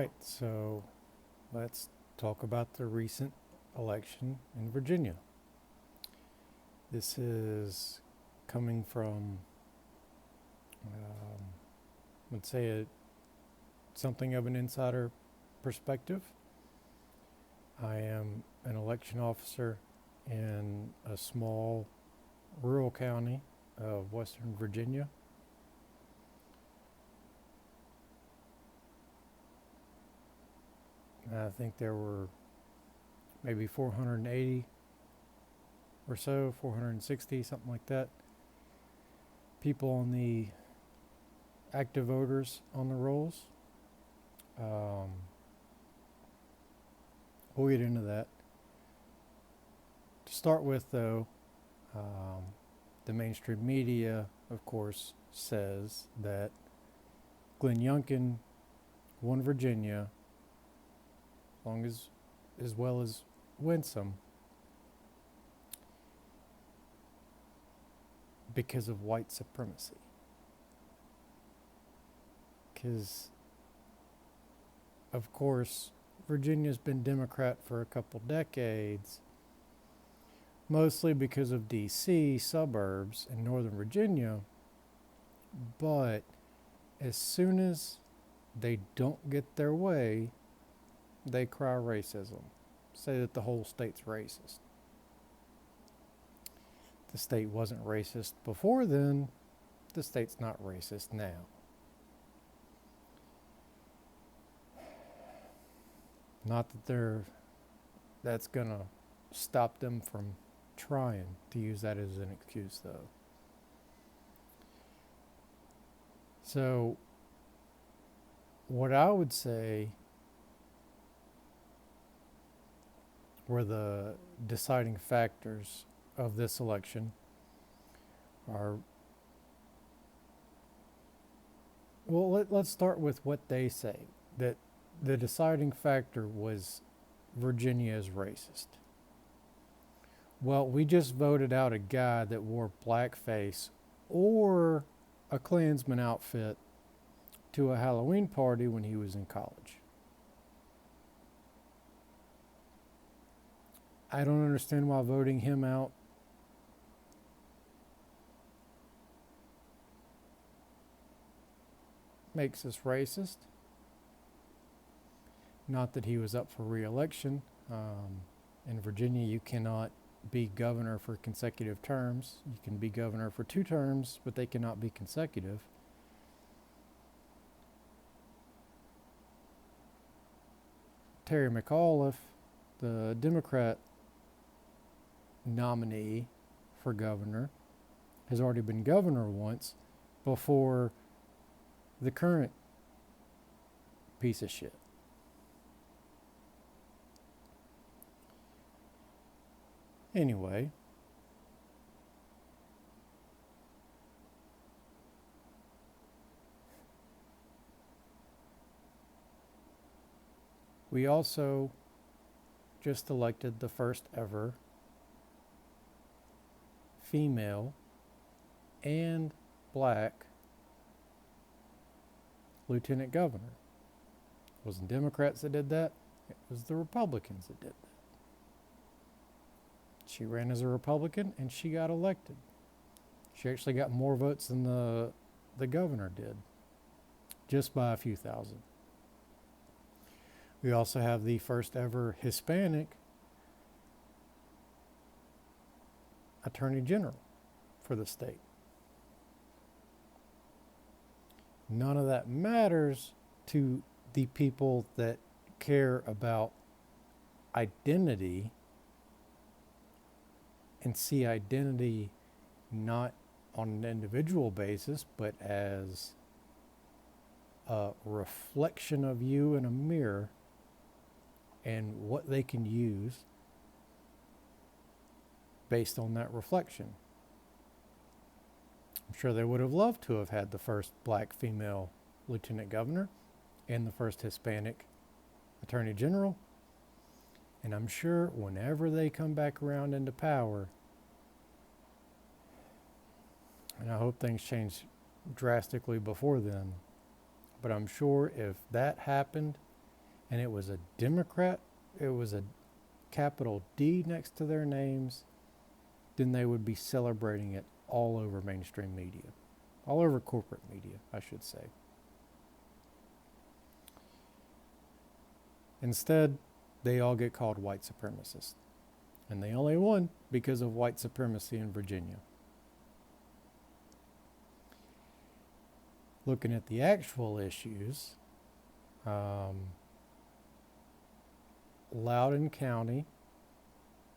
right, so let's talk about the recent election in Virginia. This is coming from, let's say, something of an insider perspective. I am an election officer in a small rural county of Western Virginia. I think there were maybe 480 or so, 460, something like that, people on the active voters on the rolls. We'll get into that. To start with, though, the mainstream media, of course, says that Glenn Youngkin won Virginia as well as Winsome because of white supremacy. Because, of course, Virginia's been Democrat for a couple decades, mostly because of D.C. suburbs in Northern Virginia, but as soon as they don't get their way, they cry racism, say that the whole state's racist. The state wasn't racist before then, the state's not racist now. Not that that's gonna stop them from trying to use that as an excuse, though. So, what I would say were the deciding factors of this election are, well, let's start with what they say, that the deciding factor was Virginia is racist. Well, we just voted out a guy that wore blackface or a Klansman outfit to a Halloween party when he was in college. I don't understand why voting him out makes us racist. Not that he was up for re-election. In Virginia, you cannot be governor for consecutive terms. You can be governor for 2 terms, but they cannot be consecutive. Terry McAuliffe, the Democrat nominee for governor, has already been governor once before the current piece of shit. Anyway, we also just elected the first ever female and black lieutenant governor. It wasn't Democrats that did that, it was the Republicans that did that. She ran as a Republican and she got elected. She actually got more votes than the governor did, just by a few thousand. We also have the first ever Hispanic Attorney General for the state. None of that matters to the people that care about identity and see identity not on an individual basis, but as a reflection of you in a mirror and what they can use based on that reflection. I'm sure they would have loved to have had the first black female lieutenant governor and the first Hispanic attorney general. And I'm sure whenever they come back around into power, and I hope things change drastically before then, but I'm sure if that happened, and it was a Democrat, it was a capital D next to their names, then they would be celebrating it all over mainstream media, all over corporate media, I should say. Instead, they all get called white supremacists. And they only won because of white supremacy in Virginia. Looking at the actual issues, Loudoun County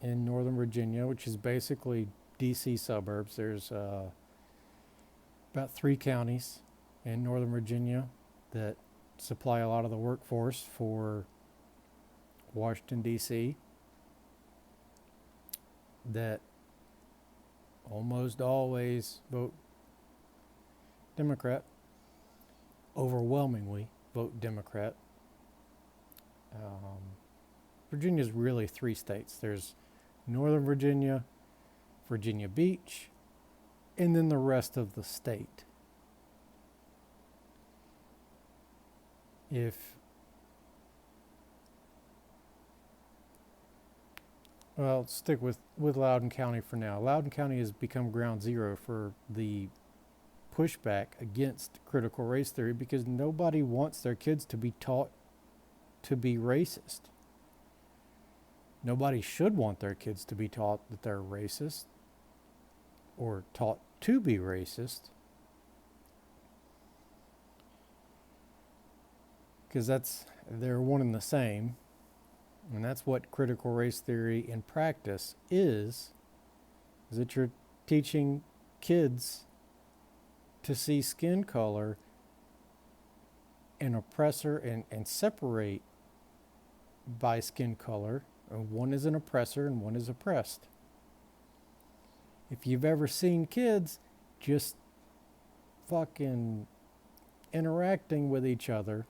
in Northern Virginia, which is basically DC suburbs. There's about 3 counties in Northern Virginia that supply a lot of the workforce for Washington, D.C., that almost always vote Democrat, overwhelmingly vote Democrat. Virginia's really 3 states. There's Northern Virginia, Virginia Beach, and then the rest of the state. Let's stick with Loudoun County for now. Loudoun County has become ground zero for the pushback against critical race theory because nobody wants their kids to be taught to be racist. Nobody should want their kids to be taught that they're racist or taught to be racist, because they're one and the same. And that's what critical race theory in practice is that you're teaching kids to see skin color and oppressor and separate by skin color. One is an oppressor and one is oppressed. If you've ever seen kids just fucking interacting with each other,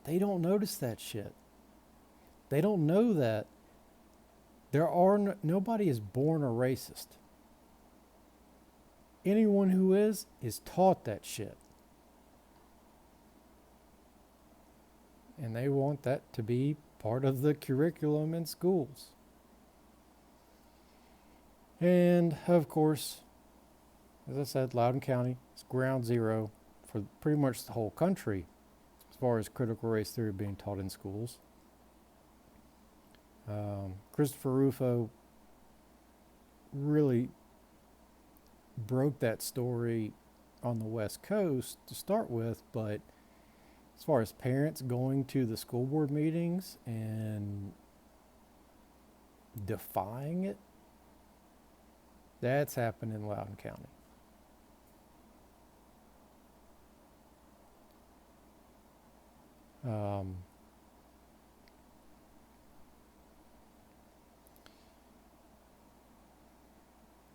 they don't notice that shit. They don't know that nobody is born a racist. Anyone who is taught that shit. And they want that to be part of the curriculum in schools. And of course, as I said, Loudoun County is ground zero for pretty much the whole country as far as critical race theory being taught in schools. Christopher Rufo really broke that story on the West Coast to start with, but as far as parents going to the school board meetings and defying it, that's happened in Loudoun County.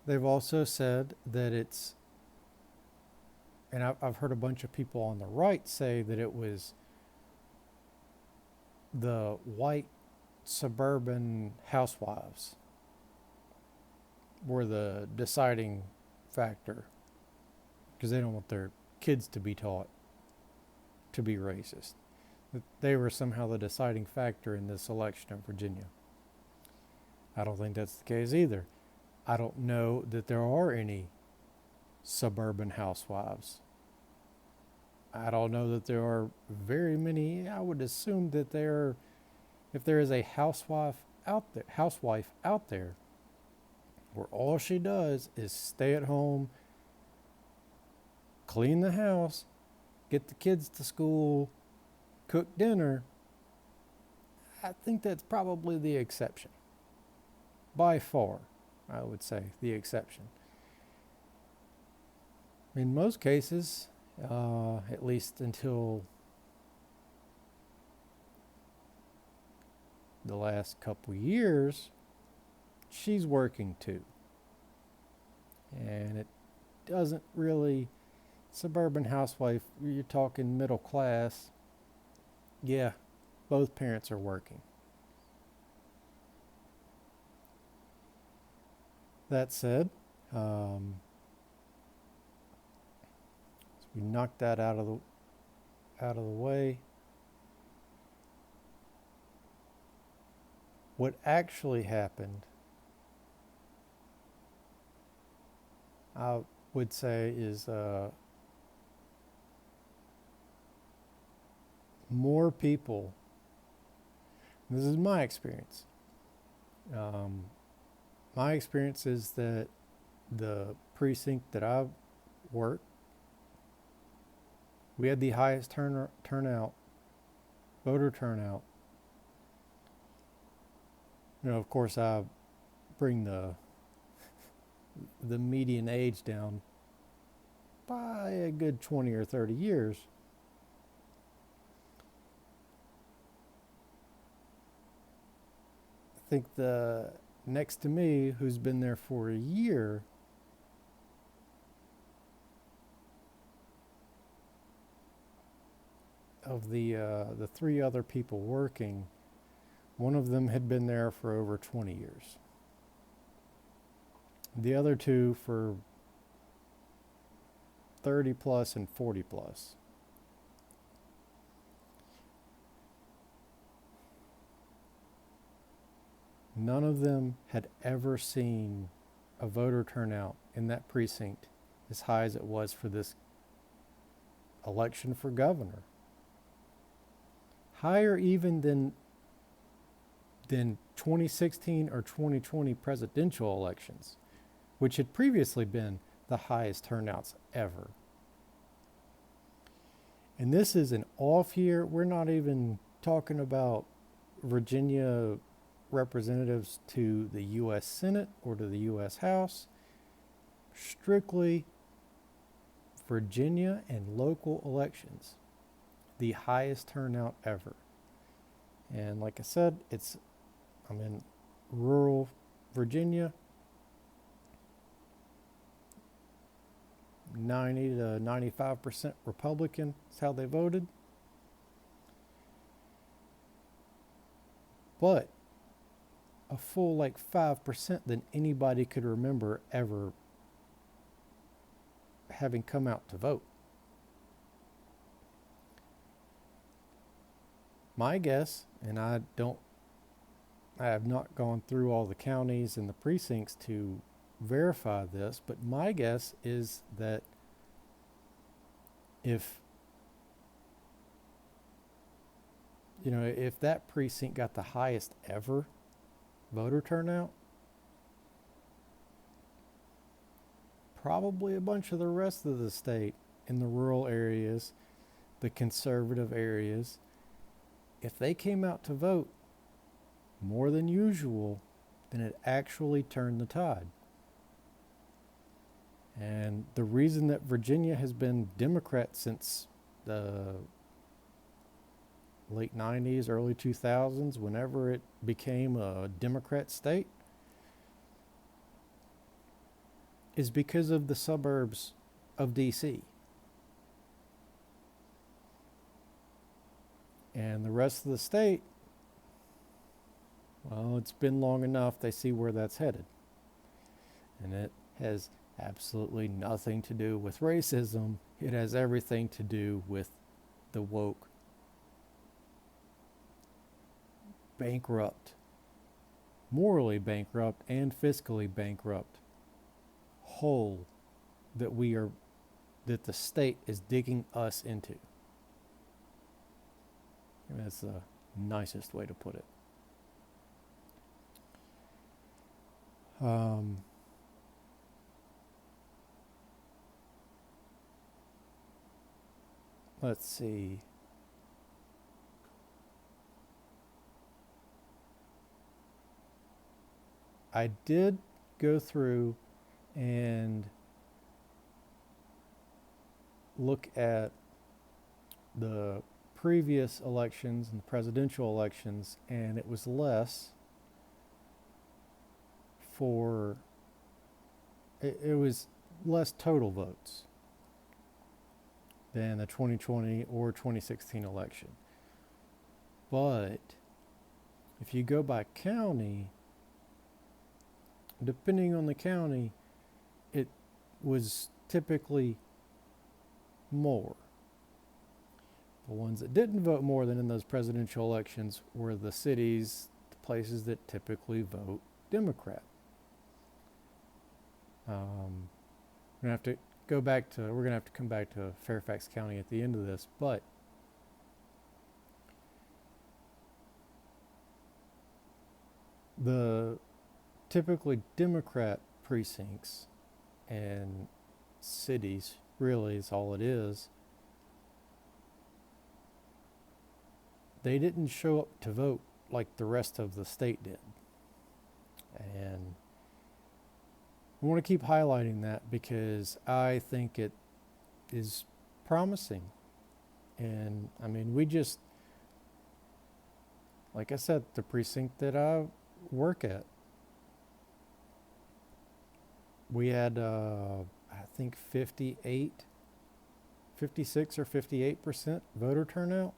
They've also said that it's, and I've heard a bunch of people on the right say that it was the white suburban housewives were the deciding factor because they don't want their kids to be taught to be racist. That they were somehow the deciding factor in this election in Virginia. I don't think that's the case either. I don't know that there are any suburban housewives. I don't know that there are very many. I would assume that if there is a housewife out there where all she does is stay at home, clean the house, get the kids to school, cook dinner, I think that's probably the exception. By far, I would say the exception. In most cases, at least until the last couple years, she's working too. And it doesn't really, suburban housewife, you're talking middle class, yeah, both parents are working. That said, so we knocked that out of out of the way. What actually happened, I would say, is more people. This is my experience. Um, my experience is that the precinct that I worked, we had the highest turnout, voter turnout. Of course, I bring the median age down by a good 20 or 30 years. I think the next to me, who's been there for a year, of the three other people working, one of them had been there for over 20 years. The other two for 30 plus and 40 plus. None of them had ever seen a voter turnout in that precinct as high as it was for this election for governor. Higher even than 2016 or 2020 presidential elections, which had previously been the highest turnouts ever. And this is an off year. We're not even talking about Virginia representatives to the U.S. Senate or to the U.S. House. Strictly Virginia and local elections, the highest turnout ever. And like I said, I'm in rural Virginia. 90 to 95% Republican is how they voted. But a full 5% than anybody could remember ever having come out to vote. My guess, and I have not gone through all the counties and the precincts to verify this, but my guess is that if that precinct got the highest ever voter turnout, probably a bunch of the rest of the state in the rural areas, the conservative areas, if they came out to vote more than usual, then it actually turned the tide. And the reason that Virginia has been Democrat since the late 90s, early 2000s, whenever it became a Democrat state, is because of the suburbs of D.C. And the rest of the state, well, it's been long enough, they see where that's headed. And it has absolutely nothing to do with racism. It has everything to do with the woke, bankrupt, morally bankrupt and fiscally bankrupt hole that the state is digging us into. I mean, that's the nicest way to put it. Let's see. I did go through and look at the previous elections and presidential elections, and it was less it was less total votes than the 2020 or 2016 election. But if you go by county, depending on the county, it was typically more. The ones that didn't vote more than in those presidential elections were the cities, the places that typically vote Democrat. We're gonna have to we're gonna have to come back to Fairfax County at the end of this, but the typically Democrat precincts and cities, really is all it is, they didn't show up to vote like the rest of the state did. And I want to keep highlighting that because I think it is promising. And I mean, like I said, the precinct that I work at, we had, I think 56 or 58% voter turnout.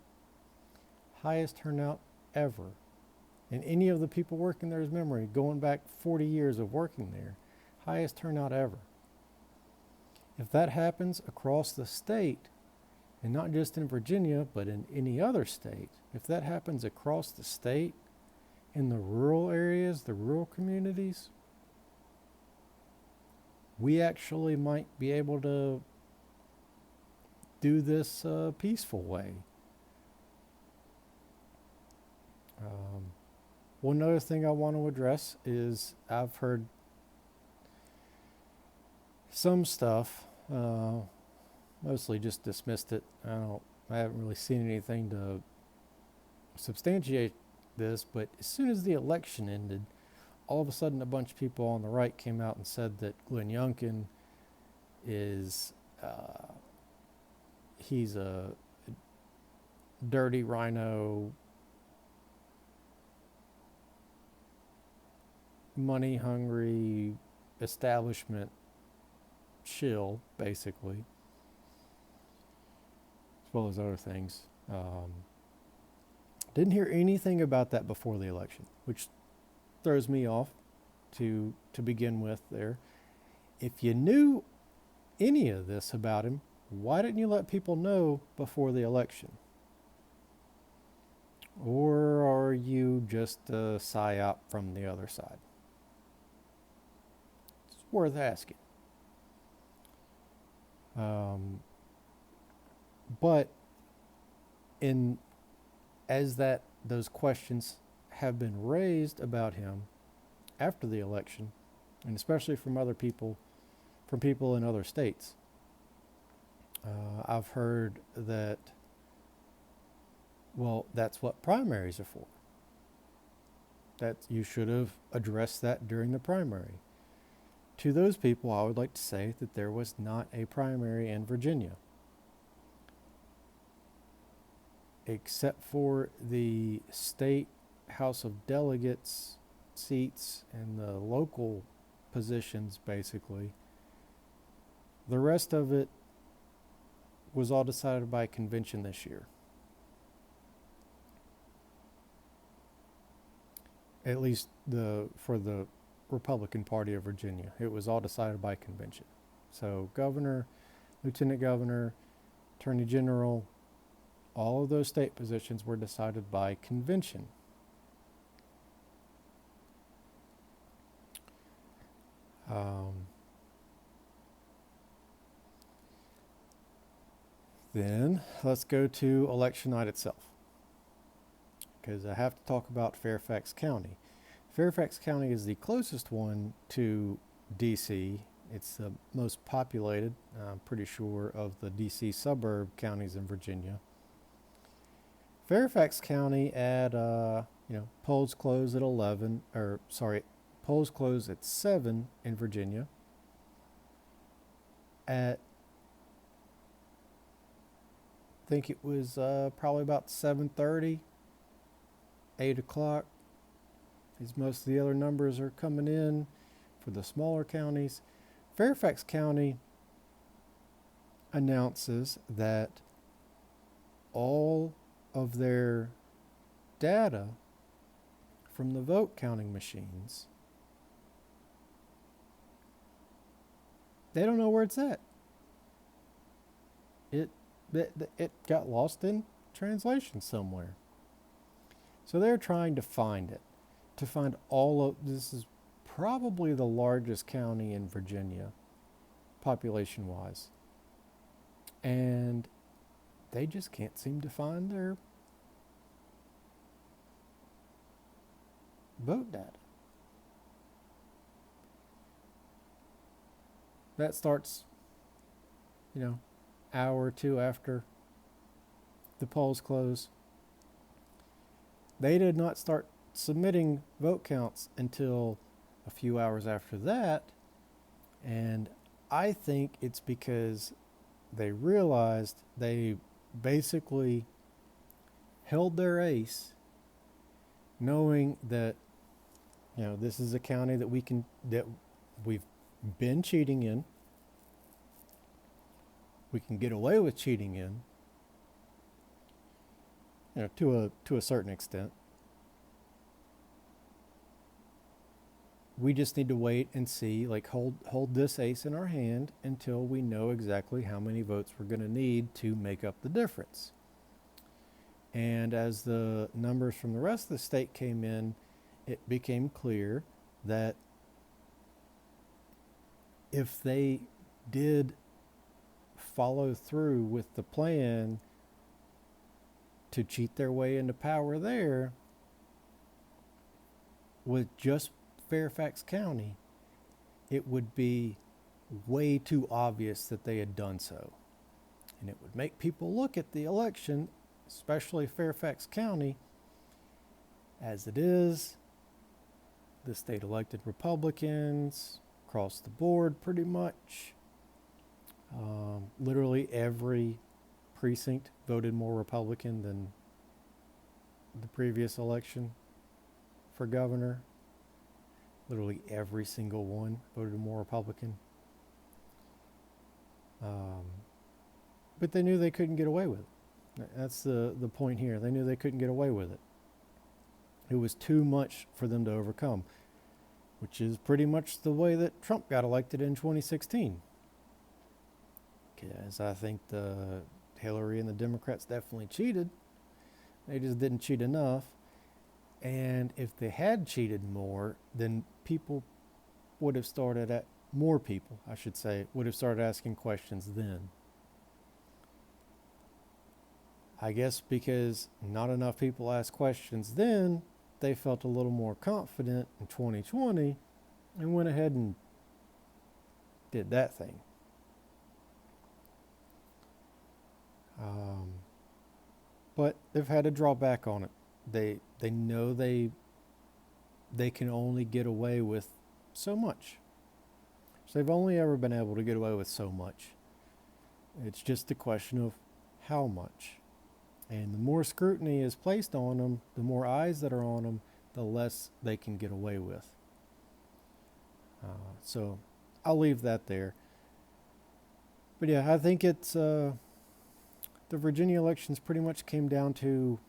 Highest turnout ever. In any of the people working there's memory, going back 40 years of working there. Highest turnout ever. If that happens across the state, and not just in Virginia, but in any other state, if that happens across the state, in the rural areas, the rural communities, we actually might be able to do this peaceful way. One other thing I want to address is I've heard some stuff, mostly just dismissed it. I haven't really seen anything to substantiate this, but as soon as the election ended, all of a sudden a bunch of people on the right came out and said that Glenn Youngkin is, he's a dirty rhino, money hungry establishment shill, basically, as well as other things. Didn't hear anything about that before the election, which throws me off to begin with there. If you knew any of this about him, why didn't you let people know before the election? Or are you just a psyop from the other side? It's worth asking. But as those questions have been raised about him after the election, and especially from people in other states, I've heard that, well, that's what primaries are for. That you should have addressed that during the primary. To those people, I would like to say that there was not a primary in Virginia. Except for the state House of Delegates seats and the local positions, basically. The rest of it was all decided by convention this year. At least for the Republican Party of Virginia. It was all decided by convention. So governor, lieutenant governor, attorney general, all of those state positions were decided by convention. Then let's go to election night itself, because I have to talk about Fairfax County. Fairfax County is the closest one to D.C. It's the most populated, I'm pretty sure, of the D.C. suburb counties in Virginia. Fairfax County at, polls close at 7 in Virginia. At, I think it was probably about 7:30, 8 o'clock, as most of the other numbers are coming in for the smaller counties. Fairfax County announces that all of their data from the vote counting machines, they don't know where it's at. It got lost in translation somewhere. So they're trying to find it, to find all of this. Is probably the largest county in Virginia, population wise. And they just can't seem to find their vote data. That starts, hour or two after the polls close. They did not start submitting vote counts until a few hours after that. And I think it's because they realized they basically held their ace, knowing that, this is a county that we've been cheating in. We can get away with cheating in, to a certain extent. We just need to wait and see, hold this ace in our hand until we know exactly how many votes we're going to need to make up the difference. And as the numbers from the rest of the state came in, it became clear that if they did follow through with the plan to cheat their way into power there, with just Fairfax County, it would be way too obvious that they had done so. And it would make people look at the election, especially Fairfax County, as it is. The state elected Republicans across the board pretty much. Literally every precinct voted more Republican than the previous election for governor. Literally every single one voted more Republican. But they knew they couldn't get away with it. That's the point here. They knew they couldn't get away with it. It was too much for them to overcome, which is pretty much the way that Trump got elected in 2016. Because I think the Hillary and the Democrats definitely cheated. They just didn't cheat enough. And if they had cheated more, then more people, I should say, would have started asking questions then. I guess because not enough people asked questions then, they felt a little more confident in 2020 and went ahead and did that thing. But they've had to draw back on it. They know they can only get away with so much. So they've only ever been able to get away with so much. It's just a question of how much. And the more scrutiny is placed on them, the more eyes that are on them, the less they can get away with. So I'll leave that there. But yeah, I think it's the Virginia elections pretty much came down to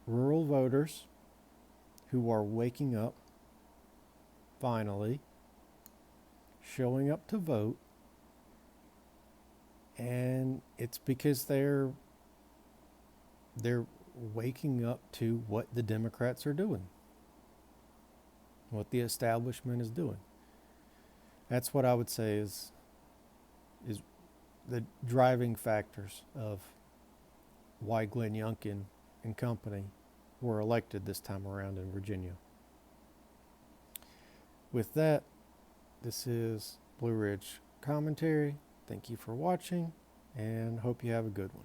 rural voters who are waking up, finally, showing up to vote, and it's because they're waking up to what the Democrats are doing, what the establishment is doing. That's what I would say is the driving factors of why Glenn Youngkin and company were elected this time around in Virginia. With that, this is Blue Ridge Commentary. Thank you for watching, and hope you have a good one.